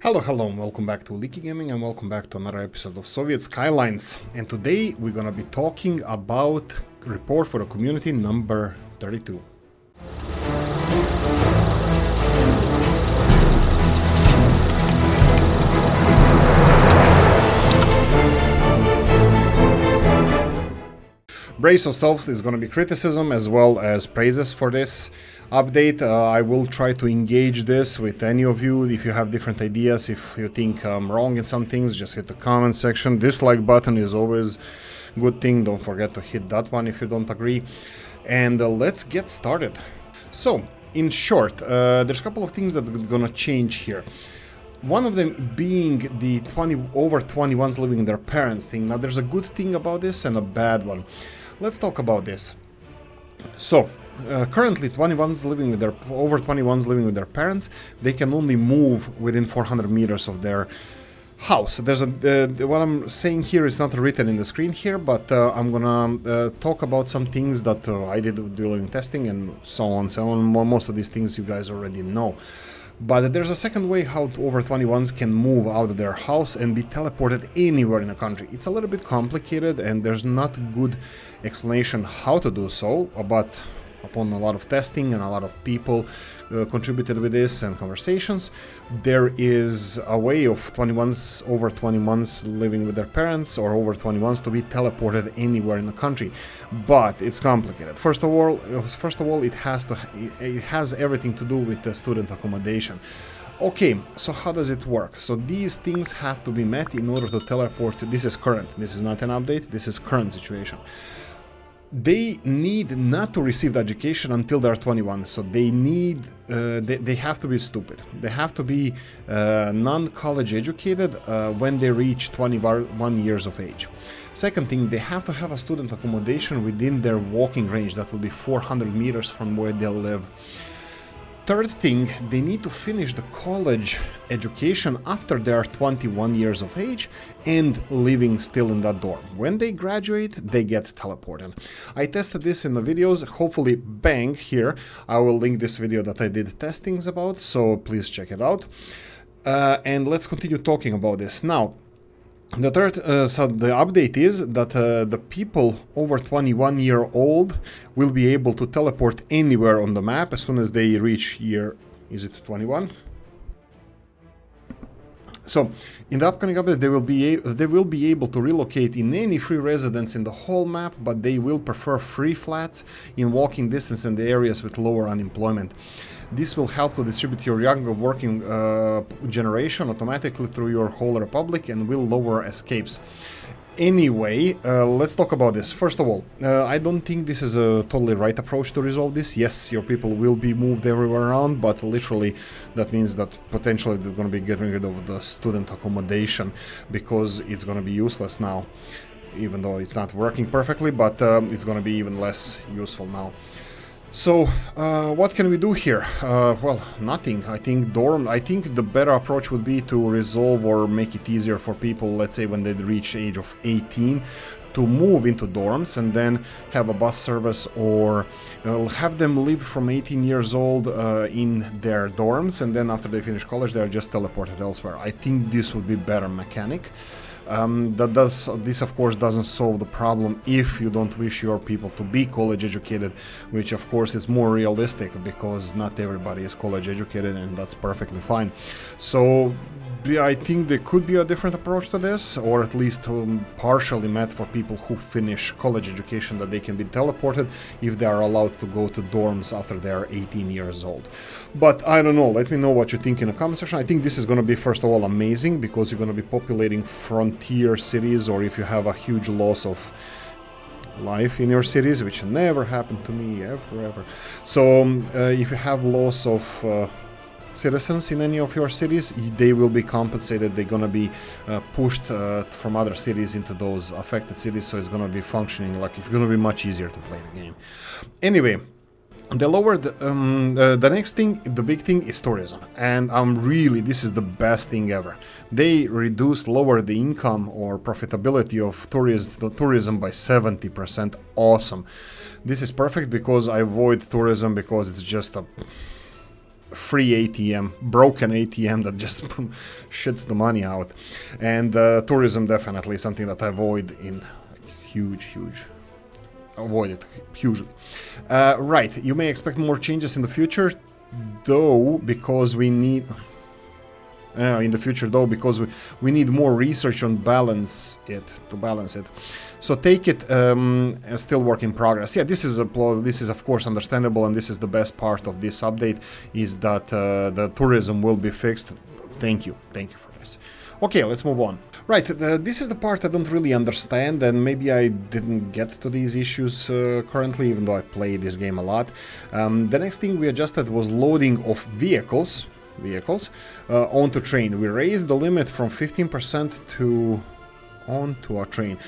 Hello, and welcome back to Oolykee Gaming, and welcome back to another episode of Soviet Skylines. And today we're gonna be talking about report for the community number 32. Brace yourselves, there's going to be criticism as well as praises for this update. I will try to engage this with any of you. If you have different ideas, if you think I'm wrong in some things, just hit the comment section. Dislike button is always a good thing. Don't forget to hit that one if you don't agree. And let's get started. So, in short, there's a couple of things that are going to change here. One of them being the over 21s living with their parents thing. Now, there's a good thing about this and a bad one. Let's talk about this. So, currently, over 21s living with their parents, they can only move within 400 meters of their house. There's what I'm saying here is not written in the screen here, but I'm gonna talk about some things that I did during testing and so on. Most of these things you guys already know. But there's a second way how over 21s can move out of their house and be teleported anywhere in the country. It's a little bit complicated and there's not good explanation how to do so, but upon a lot of testing and a lot of people contributed with this and conversations, there is a way of over 21s living with their parents or over 21s to be teleported anywhere in the country, but it's complicated. First of all, it has everything to do with the student accommodation. Okay, so how does it work? So these things have to be met in order to teleport. This is current. This is not an update. This is current situation. They need not to receive the education until they're 21, so they need they have to be stupid. They have to be non-college educated when they reach 21 years of age. Second thing, they have to have a student accommodation within their walking range. That will be 400 meters from where they live. Third thing, they need to finish the college education after they are 21 years of age and living still in that dorm. When they graduate, they get teleported. I tested this in the videos, hopefully bang here. I will link this video that I did testings about, so please check it out. And let's continue talking about this. Now, the third, so the update is that the people over 21 year old will be able to teleport anywhere on the map as soon as they reach year, is it 21? So, in the upcoming update, they will be able to relocate in any free residence in the whole map, but they will prefer free flats in walking distance in the areas with lower unemployment. This will help to distribute your younger working generation automatically through your whole republic and will lower escapes. Anyway, let's talk about this. First of all, I don't think this is a totally right approach to resolve this. Yes, your people will be moved everywhere around, but literally that means that potentially they're going to be getting rid of the student accommodation because it's going to be useless now, even though it's not working perfectly, but it's going to be even less useful now. So, what can we do here? Well, nothing. I think the better approach would be to resolve or make it easier for people, let's say when they reach the age of 18, to move into dorms and then have a bus service or have them live from 18 years old in their dorms, and then after they finish college, they are just teleported elsewhere. I think this would be better mechanic. This of course doesn't solve the problem if you don't wish your people to be college educated, which of course is more realistic because not everybody is college educated, and that's perfectly fine. So I think there could be a different approach to this, or at least partially met for people who finish college education, that they can be teleported if they are allowed to go to dorms after they are 18 years old. But I don't know, let me know what you think in the comment section. I think this is going to be, first of all, amazing because you're going to be populating frontier cities, or if you have a huge loss of life in your cities, which never happened to me ever. So if you have loss of citizens in any of your cities, they will be compensated. They're going to be pushed from other cities into those affected cities, so it's going to be functioning like it's going to be much easier to play the game. Anyway, the next thing, the big thing is tourism, and this is the best thing ever. They lower the income or profitability of tourism by 70%. Awesome. This is perfect because I avoid tourism because it's just a free ATM, broken ATM that just shits the money out. And tourism definitely something that I avoid in huge avoid it hugely. Right, you may expect more changes in the future, though, because we need because we need more research on to balance it. So take it as still work in progress. Yeah, this is of course understandable, and this is the best part of this update, is that the tourism will be fixed. Thank you for this. Okay, let's move on. Right, this is the part I don't really understand, and maybe I didn't get to these issues currently, even though I play this game a lot. The next thing we adjusted was loading of vehicles onto train. We raised the limit from 15% to onto a train.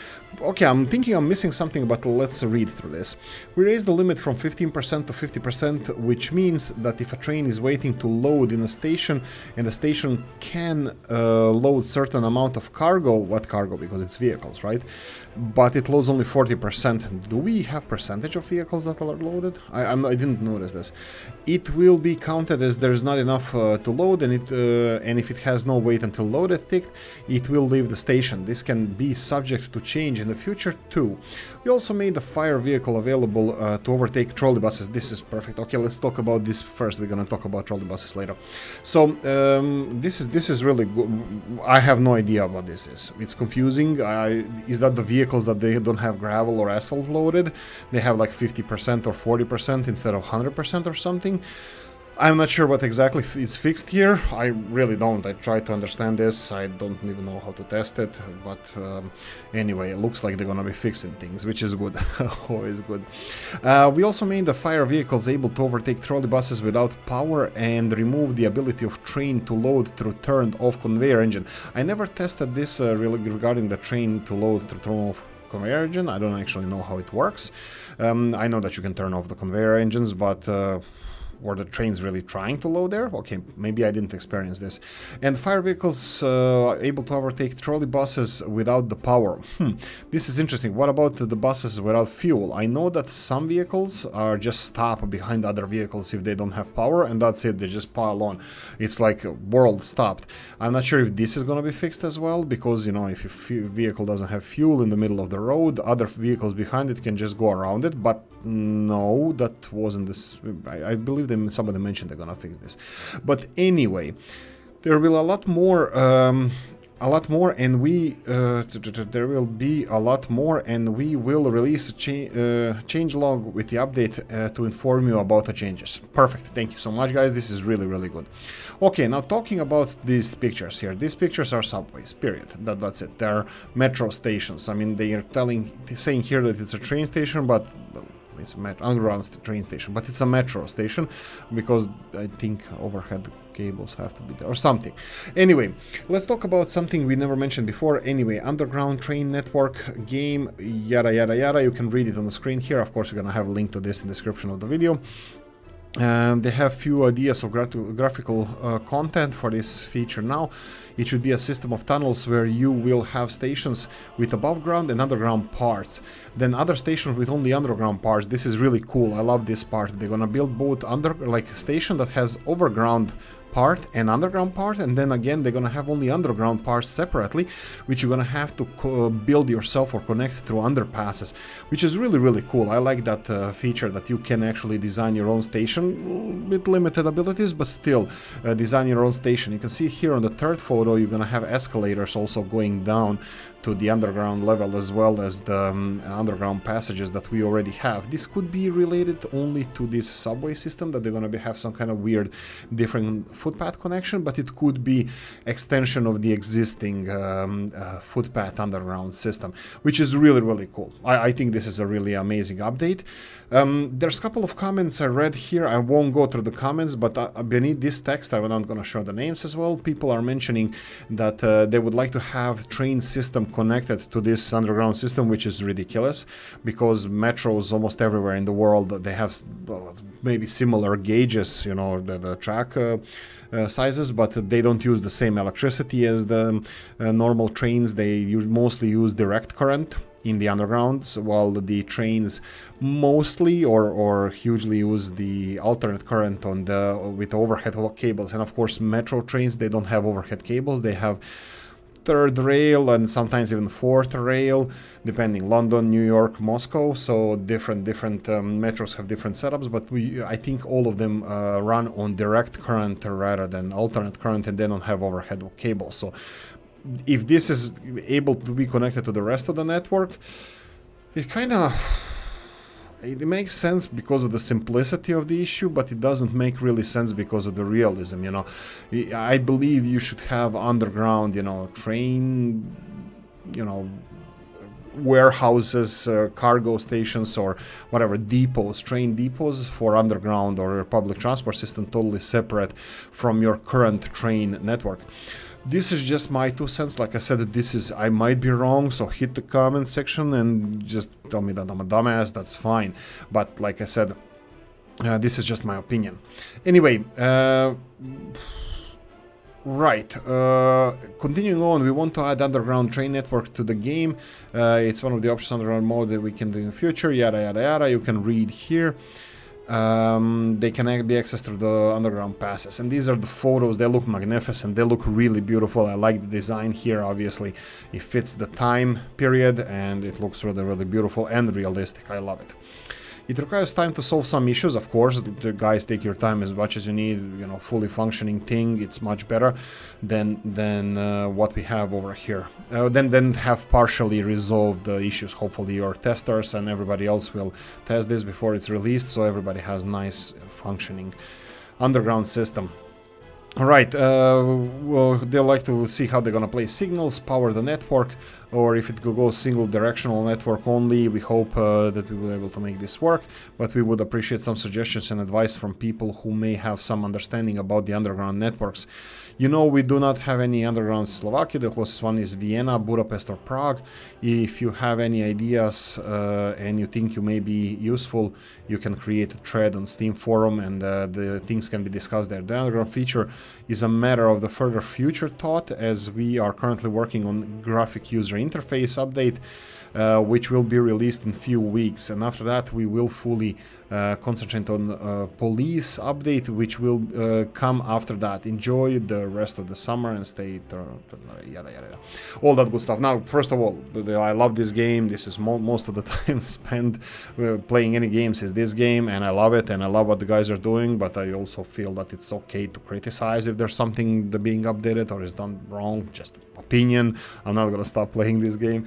Okay, I'm thinking I'm missing something, but let's read through this. We raised the limit from 15% to 50%, which means that if a train is waiting to load in a station and the station can load certain amount of cargo, what cargo? Because it's vehicles, right? But it loads only 40%. Do we have percentage of vehicles that are loaded? I didn't notice this. It will be counted as there's not enough to load, and if it has no wait until loaded ticked, it will leave the station. This can be subject to change in the future too. We also made the fire vehicle available to overtake trolley buses. This is perfect. Okay, let's talk about this first. We're gonna talk about trolley buses later. So this is really good. I have no idea what this is. It's confusing. Is that the vehicles that they don't have gravel or asphalt loaded? They have like 50% or 40% instead of 100% or something. I'm not sure what exactly it's fixed here. I really don't. I tried to understand this. I don't even know how to test it. But anyway, it looks like they're gonna be fixing things, which is good. Always good. We also made the fire vehicles able to overtake trolley buses without power and remove the ability of train to load through turned off conveyor engine. I never tested this really regarding the train to load through turn off conveyor engine. I don't actually know how it works. I know that you can turn off the conveyor engines, but were the trains really trying to load there? Okay, maybe I didn't experience this. And fire vehicles able to overtake trolley buses without the power. This is interesting. What about the buses without fuel? I know that some vehicles are just stop behind other vehicles if they don't have power, and that's it, they just pile on. It's like world stopped. I'm not sure if this is gonna be fixed as well, because, you know, if a vehicle doesn't have fuel in the middle of the road, other vehicles behind it can just go around it, but no, that wasn't this. I believe somebody mentioned they're gonna fix this. But anyway, there will a lot more, and there will be a lot more, and we will release a change log with the update to inform you about the changes. Perfect. Thank you so much, guys. This is really, really good. Okay, now talking about these pictures here. These pictures are subways, period. That's it. They're metro stations. I mean, they are saying here that it's a train station, but well, it's an underground train station, but it's a metro station because I think overhead cables have to be there or something. Anyway, let's talk about something we never mentioned before. Anyway, underground train network game, yada yada yada. You can read it on the screen here. Of course, you're gonna have a link to this in the description of the video. And they have few ideas of graphical content for this feature now. It should be a system of tunnels where you will have stations with above ground and underground parts. Then other stations with only underground parts. This is really cool. I love this part. They're gonna build both station that has overground part and underground part, and then again they're gonna have only underground parts separately, which you're gonna have to build yourself or connect through underpasses, which is really, really cool. I like that feature that you can actually design your own station with limited abilities, but still design your own station. You can see here on the third photo you're gonna have escalators also going down to the underground level, as well as the underground passages that we already have. This could be related only to this subway system, that they're going to have some kind of weird different footpath connection, but it could be extension of the existing footpath underground system, which is really, really cool. I think this is a really amazing update. There's a couple of comments I read here. I won't go through the comments, but beneath this text, I'm not going to show the names as well. People are mentioning that they would like to have train system connected to this underground system, which is ridiculous because metros almost everywhere in the world, they have maybe similar gauges, you know, the track sizes, but they don't use the same electricity as the normal trains. They mostly use direct current in the undergrounds, while the trains mostly or hugely use the alternate current on the with overhead cables. And of course, metro trains, they don't have overhead cables. They have third rail and sometimes even fourth rail, depending London, New York, Moscow. So different metros have different setups, but I think all of them run on direct current rather than alternate current, and they don't have overhead cables. So if this is able to be connected to the rest of the network, it makes sense because of the simplicity of the issue, but it doesn't make really sense because of the realism, you know. I believe you should have underground, you know, train, you know, warehouses, cargo stations, or whatever, depots, train depots for underground or public transport system, totally separate from your current train network. This is just my 2 cents. Like I said, I might be wrong, so hit the comment section and just tell me that I'm a dumbass, that's fine. But like I said, this is just my opinion. Anyway, right, continuing on, we want to add underground train network to the game. It's one of the options underground mode that we can do in the future, yada yada yada. You can read here. They can be accessed through the underground passes, and these are the photos. They look magnificent, they look really beautiful. I like the design here. Obviously it fits the time period and it looks really beautiful and realistic. I love it. It requires time to solve some issues, of course. The guys, take your time as much as you need. You know, fully functioning thing, it's much better than what we have over here. Then have partially resolved the issues. Hopefully your testers and everybody else will test this before it's released, so everybody has nice functioning underground system. Alright, well, they like to see how they're gonna play signals, power the network, or if it will go single directional network only. We hope that we will be able to make this work, but we would appreciate some suggestions and advice from people who may have some understanding about the underground networks. You know, we do not have any underground in Slovakia. The closest one is Vienna, Budapest, or Prague. If you have any ideas and you think you may be useful, you can create a thread on Steam forum, and the things can be discussed there. The underground feature is a matter of the further future thought, as we are currently working on graphic user interface update, which will be released in few weeks, and after that we will fully concentrate on police update, which will come after that. Enjoy the rest of the summer and stay yada yada, all that good stuff. Now, first of all, I love this game. This is most of the time spent playing any games is this game, and I love it, and I love what the guys are doing, but I also feel that it's okay to criticize if there's something that being updated or is done wrong. Just opinion. I'm not gonna stop playing this game.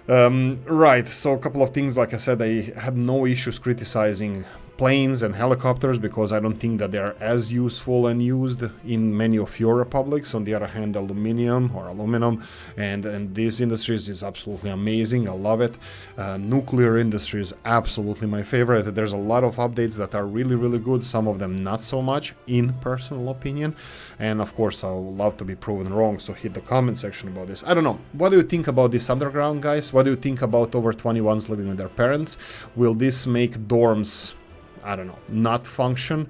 Right, so a couple of things. Like I said, I had no issues criticizing planes and helicopters because I don't think that they're as useful and used in many of your republics. On the other hand, aluminum and these industries is absolutely amazing. I love it. Nuclear industry is absolutely my favorite. There's a lot of updates that are really good, some of them not so much, in personal opinion, and of course I would love to be proven wrong, so hit the comment section about this. I don't know, what do you think about this underground, guys? What do you think about over 21s living with their parents? Will this make dorms, I don't know, not function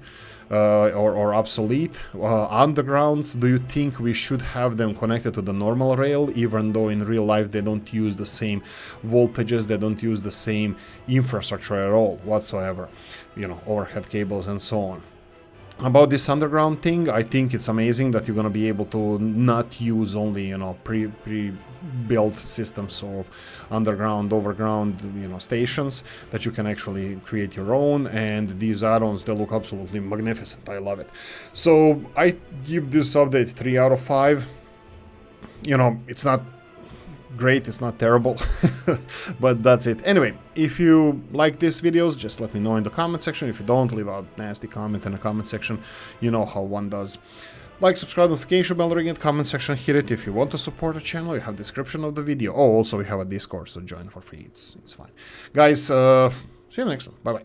or obsolete? Undergrounds, do you think we should have them connected to the normal rail, even though in real life they don't use the same voltages, they don't use the same infrastructure at all whatsoever, you know, overhead cables and so on? About this underground thing, I think it's amazing that you're gonna be able to not use only, you know, pre-built systems of underground, overground, you know, stations, that you can actually create your own, and these add-ons, they look absolutely magnificent. I love it. So I give this update 3 out of 5. You know, it's not great, it's not terrible, but that's it. Anyway, if you like these videos, just let me know in the comment section. If you don't, leave a nasty comment in the comment section. You know how one does. Like, subscribe, notification bell, ring it, comment section, hit it. If you want to support the channel, you have description of the video. Oh, also we have a Discord, so join for free. It's fine. Guys, see you next time. Bye bye.